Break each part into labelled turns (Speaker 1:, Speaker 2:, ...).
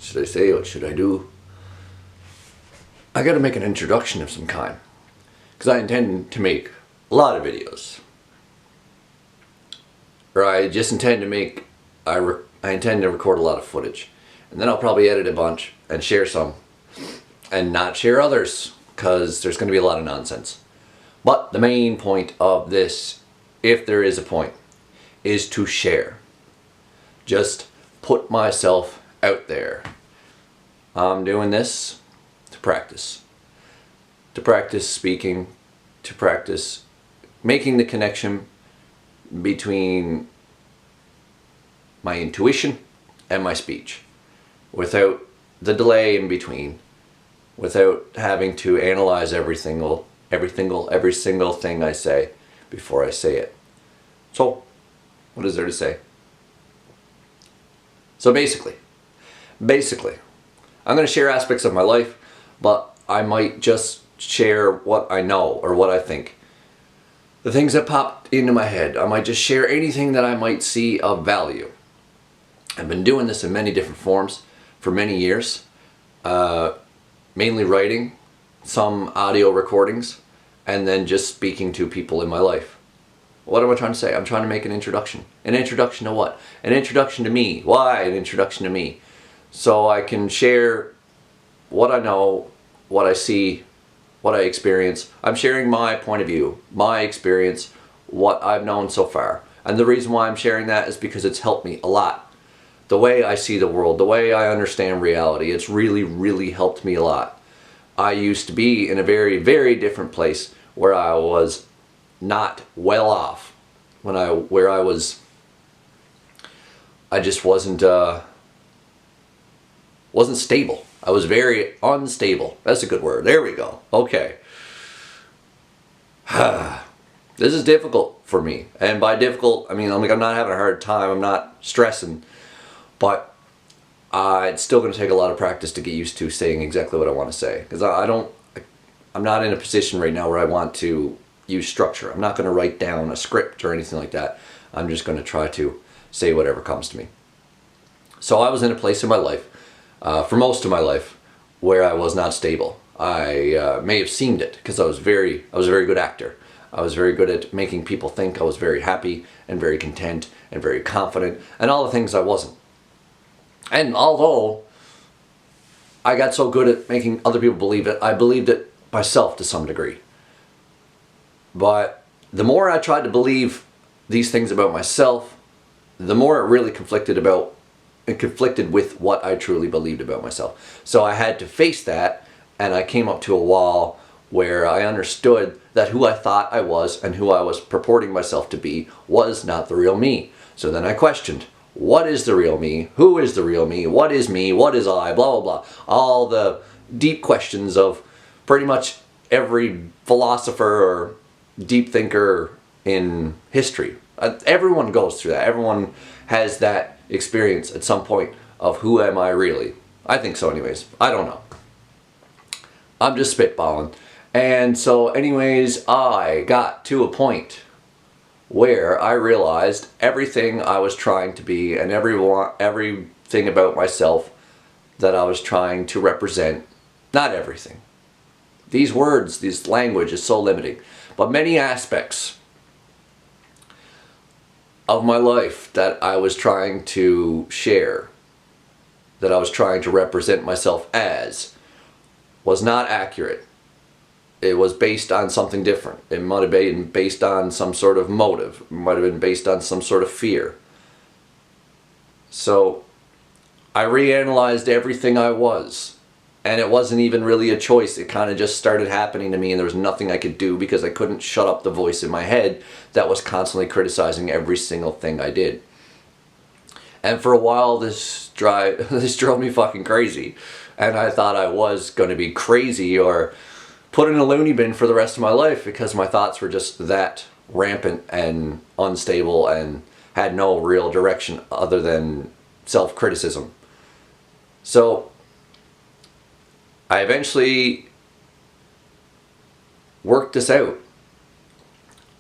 Speaker 1: should I say? What should I do? I gotta make an introduction of some kind. Because I intend to make a lot of videos. Or I just intend to make, I intend to record a lot of footage. And then I'll probably edit a bunch and share some. And not share others. Because there's going to be a lot of nonsense. But the main point of this, if there is a point, is to share. Just put myself out there. I'm doing this to practice. To practice speaking, to practice making the connection between my intuition and my speech without the delay in between, without having to analyze every single thing I say before I say it. So, what is there to say? So basically, I'm going to share aspects of my life, but I might just share what I know or what I think. The things that popped into my head. I might just share anything that I might see of value. I've been doing this in many different forms for many years. Mainly writing, some audio recordings, and then just speaking to people in my life. What am I trying to say? I'm trying to make an introduction. An introduction to what? An introduction to me. Why an introduction to me? So I can share what I know, what I see, what I experience. I'm sharing my point of view, my experience, what I've known so far. And the reason why I'm sharing that is because it's helped me a lot. The way I see the world, the way I understand reality, it's really, really helped me a lot. I used to be in a very, very different place where I was not well off. I just wasn't stable. I was very unstable. That's a good word. There we go. Okay. This is difficult for me. And by difficult, I mean, I'm not having a hard time. I'm not stressing. But it's still going to take a lot of practice to get used to saying exactly what I want to say. Because I'm not in a position right now where I want to use structure. I'm not going to write down a script or anything like that. I'm just going to try to say whatever comes to me. So I was in a place in my life, for most of my life, where I was not stable. I may have seemed it because I was a very good actor. I was very good at making people think I was very happy and very content and very confident and all the things I wasn't. And although I got so good at making other people believe it, I believed it myself to some degree. But the more I tried to believe these things about myself, the more it really conflicted with what I truly believed about myself. So I had to face that, and I came up to a wall where I understood that who I thought I was and who I was purporting myself to be was not the real me. So then I questioned, what is the real me? Who is the real me? What is me? What is I? Blah, blah, blah. All the deep questions of pretty much every philosopher or deep thinker in history. Everyone goes through that. Everyone has that experience at some point of who am I really? I think so anyways. I don't know. I'm just spitballing. And so anyways, I got to a point where I realized everything I was trying to be and everything about myself that I was trying to represent, not everything. These words, this language is so limiting, but many aspects of my life that I was trying to share, that I was trying to represent myself as, was not accurate. It was based on something different. It might have been based on some sort of motive. It might have been based on some sort of fear. So I reanalyzed everything I was. And it wasn't even really a choice. It kind of just started happening to me, and there was nothing I could do because I couldn't shut up the voice in my head that was constantly criticizing every single thing I did. And for a while this drove me fucking crazy. And I thought I was going to be crazy or put in a loony bin for the rest of my life because my thoughts were just that rampant and unstable and had no real direction other than self-criticism. So I eventually worked this out.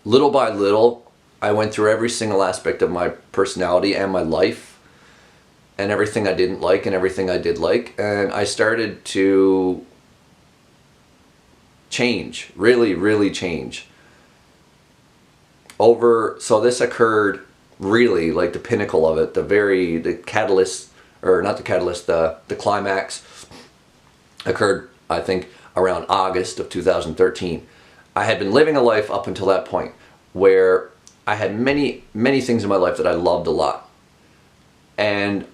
Speaker 1: Little by little, I went through every single aspect of my personality and my life and everything I didn't like and everything I did like. And I started to change, really, really change. So this occurred really, like the pinnacle of it, the catalyst, or not the catalyst, the climax occurred, I think, around August of 2013. I had been living a life up until that point where I had many, many things in my life that I loved a lot. And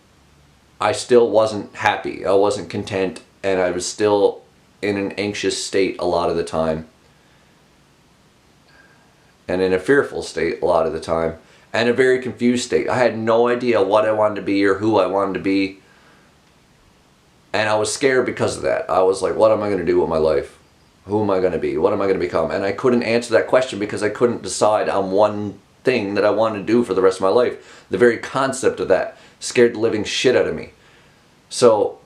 Speaker 1: I still wasn't happy. I wasn't content, and I was still in an anxious state a lot of the time. And in a fearful state a lot of the time. And a very confused state. I had no idea what I wanted to be or who I wanted to be. And I was scared because of that. I was like, what am I going to do with my life? Who am I going to be? What am I going to become? And I couldn't answer that question because I couldn't decide on one thing that I wanted to do for the rest of my life. The very concept of that scared the living shit out of me. So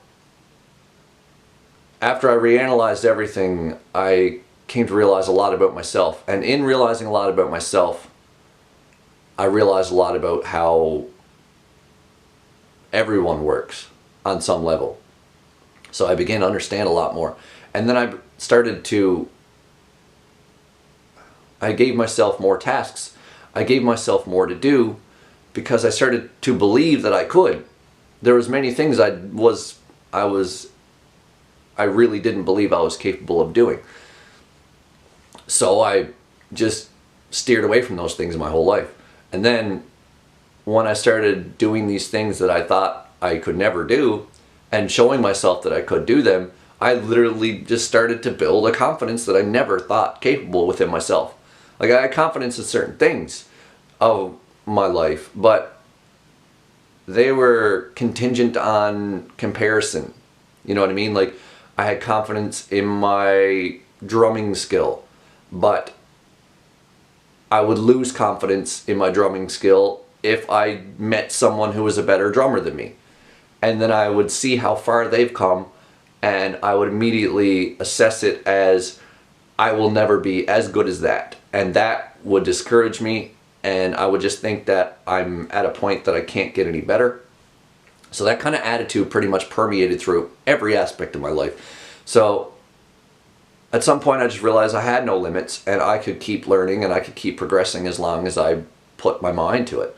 Speaker 1: after I reanalyzed everything, I came to realize a lot about myself. And in realizing a lot about myself, I realized a lot about how everyone works on some level. So I began to understand a lot more. And then I gave myself more tasks. I gave myself more to do because I started to believe that I could. There was many things I really didn't believe I was capable of doing. So I just steered away from those things my whole life. And then when I started doing these things that I thought I could never do and showing myself that I could do them, I literally just started to build a confidence that I never thought capable within myself. Like, I had confidence in certain things of my life, but they were contingent on comparison. You know what I mean? Like, I had confidence in my drumming skill, but I would lose confidence in my drumming skill if I met someone who was a better drummer than me. And then I would see how far they've come, and I would immediately assess it as, I will never be as good as that. And that would discourage me, and I would just think that I'm at a point that I can't get any better. So that kind of attitude pretty much permeated through every aspect of my life. So at some point I just realized I had no limits, and I could keep learning and I could keep progressing as long as I put my mind to it.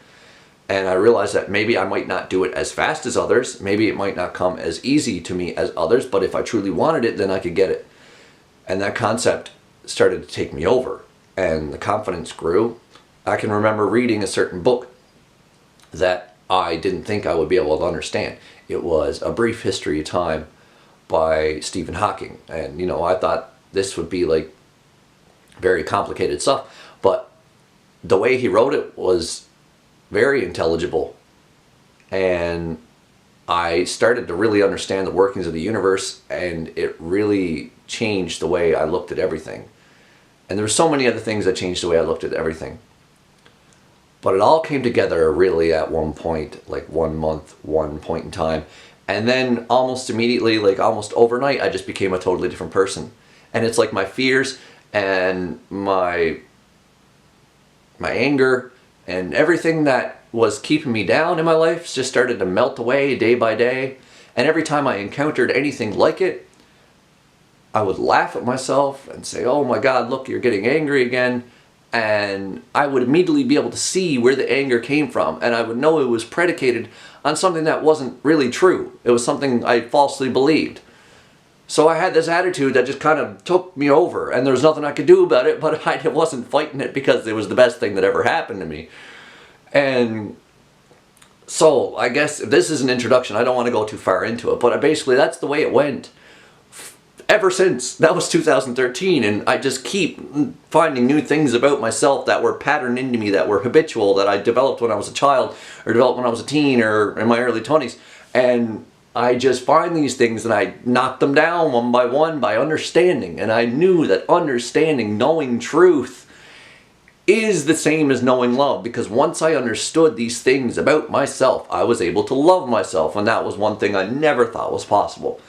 Speaker 1: And I realized that maybe I might not do it as fast as others, maybe it might not come as easy to me as others, but if I truly wanted it, then I could get it. And that concept started to take me over, and the confidence grew. I can remember reading a certain book that I didn't think I would be able to understand. It was A Brief History of Time by Stephen Hawking. And, you know, I thought this would be like very complicated stuff, but the way he wrote it was very intelligible. And I started to really understand the workings of the universe, and it really changed the way I looked at everything. And there were so many other things that changed the way I looked at everything. But it all came together really at one point, like 1 month, one point in time. And then almost immediately, like almost overnight, I just became a totally different person. And it's like my fears and my anger and everything that was keeping me down in my life just started to melt away day by day. And every time I encountered anything like it, I would laugh at myself and say, oh my God, look, you're getting angry again. And I would immediately be able to see where the anger came from. And I would know it was predicated on something that wasn't really true. It was something I falsely believed. So I had this attitude that just kind of took me over, and there was nothing I could do about it, but I wasn't fighting it because it was the best thing that ever happened to me. And so I guess if this is an introduction, I don't want to go too far into it, but basically that's the way it went ever since. That was 2013, and I just keep finding new things about myself that were patterned into me, that were habitual, that I developed when I was a child, or developed when I was a teen, or in my early 20s. And I just find these things and I knock them down one by one by understanding. And I knew that understanding, knowing truth, is the same as knowing love. Because once I understood these things about myself, I was able to love myself. And that was one thing I never thought was possible.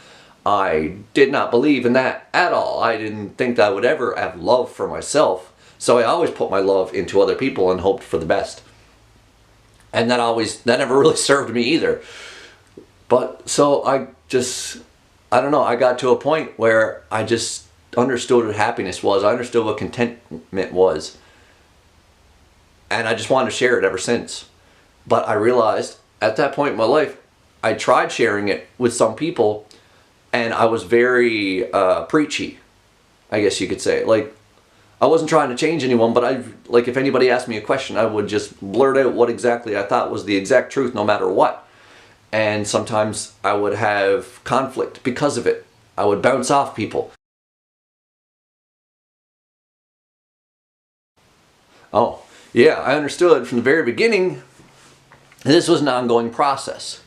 Speaker 1: I did not believe in that at all. I didn't think that I would ever have love for myself. So I always put my love into other people and hoped for the best. And that never really served me either. But so I don't know, I got to a point where I just understood what happiness was. I understood what contentment was. And I just wanted to share it ever since. But I realized at that point in my life, I tried sharing it with some people, and I was very preachy, I guess you could say. Like, I wasn't trying to change anyone, but like, if anybody asked me a question, I would just blurt out what exactly I thought was the exact truth, no matter what. And sometimes I would have conflict because of it. I would bounce off people. Oh, yeah, I understood from the very beginning this was an ongoing process.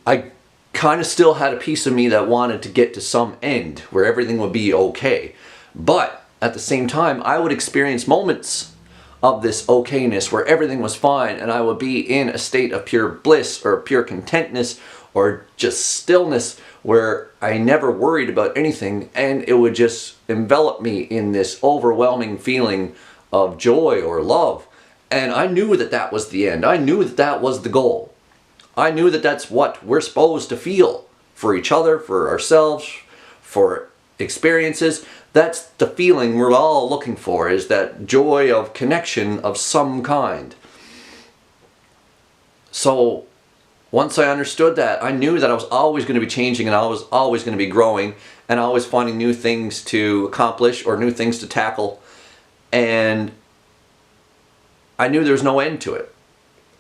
Speaker 1: I kind of still had a piece of me that wanted to get to some end where everything would be okay. But at the same time, I would experience moments of this okayness where everything was fine, and I would be in a state of pure bliss or pure contentness or just stillness where I never worried about anything, and it would just envelop me in this overwhelming feeling of joy or love. And I knew that that was the end. I knew that that was the goal. I knew that that's what we're supposed to feel for each other, for ourselves, for experiences. That's the feeling we're all looking for, is that joy of connection of some kind. So once I understood that, I knew that I was always going to be changing, and I was always going to be growing, and always finding new things to accomplish or new things to tackle. And I knew there was no end to it.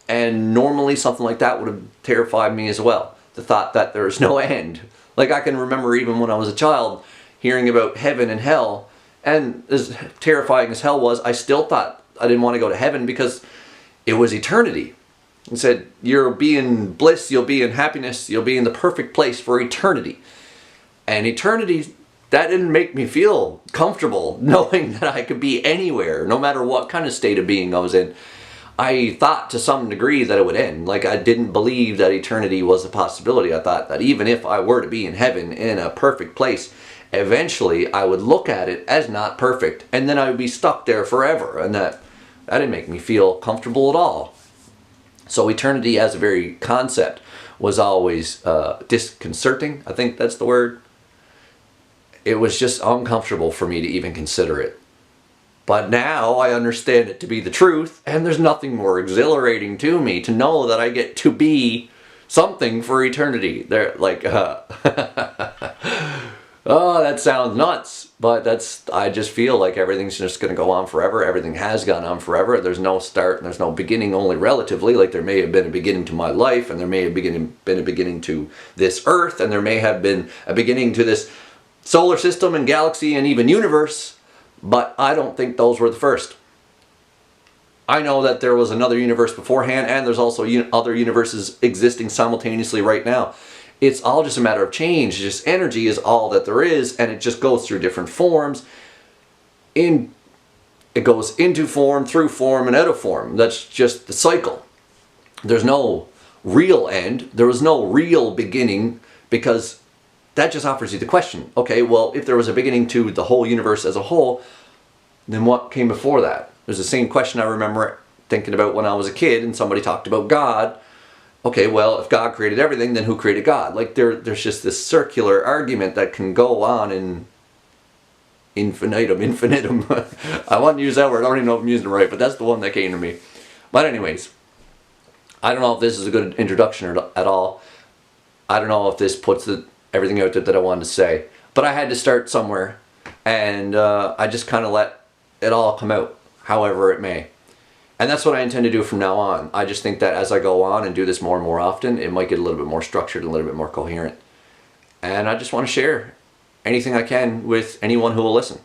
Speaker 1: And normally something like that would have terrified me as well. The thought that there was no end. Like, I can remember even when I was a child hearing about heaven and hell, and as terrifying as hell was, I still thought I didn't want to go to heaven because it was eternity. It said, you'll be in bliss, you'll be in happiness, you'll be in the perfect place for eternity. And eternity, that didn't make me feel comfortable knowing that I could be anywhere, no matter what kind of state of being I was in. I thought to some degree that it would end. Like, I didn't believe that eternity was a possibility. I thought that even if I were to be in heaven in a perfect place, eventually I would look at it as not perfect, and then I would be stuck there forever, and that didn't make me feel comfortable at all. So eternity as a very concept was always disconcerting. I think that's the word. It was just uncomfortable for me to even consider it. But now I understand it to be the truth, and there's nothing more exhilarating to me to know that I get to be something for eternity. They're like, oh, that sounds nuts, but I just feel like everything's just going to go on forever. Everything has gone on forever. There's no start and there's no beginning, only relatively. Like, there may have been a beginning to my life, and there may have been a beginning to this earth, and there may have been a beginning to this solar system and galaxy and even universe. But I don't think those were the first. I know that there was another universe beforehand, and there's also other universes existing simultaneously right now. It's all just a matter of change. Just energy is all that there is, and it just goes through different forms. It goes into form, through form, and out of form. That's just the cycle. There's no real end. There was no real beginning, because that just offers you the question. Okay, well, if there was a beginning to the whole universe as a whole, then what came before that? There's the same question I remember thinking about when I was a kid and somebody talked about God. Okay, well, if God created everything, then who created God? Like, there's just this circular argument that can go on in infinitum. I want to use that word. I don't even know if I'm using it right, but that's the one that came to me. But anyways, I don't know if this is a good introduction at all. I don't know if this puts everything out there that I wanted to say. But I had to start somewhere, and I just kind of let it all come out, however it may. And that's what I intend to do from now on. I just think that as I go on and do this more and more often, it might get a little bit more structured and a little bit more coherent. And I just want to share anything I can with anyone who will listen.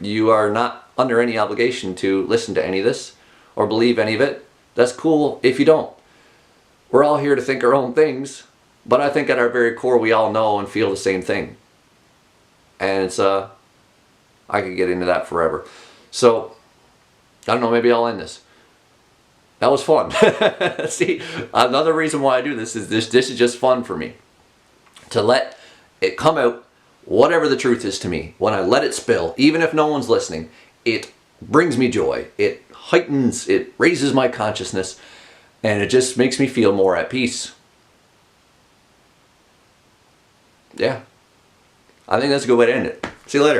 Speaker 1: You are not under any obligation to listen to any of this or believe any of it. That's cool if you don't. We're all here to think our own things, but I think at our very core we all know and feel the same thing. And it's I could get into that forever. So, I don't know, maybe I'll end this. That was fun. See, another reason why I do this is this is just fun for me. To let it come out, whatever the truth is to me. When I let it spill, even if no one's listening, it brings me joy. It heightens, it raises my consciousness, and it just makes me feel more at peace. Yeah. I think that's a good way to end it. See you later.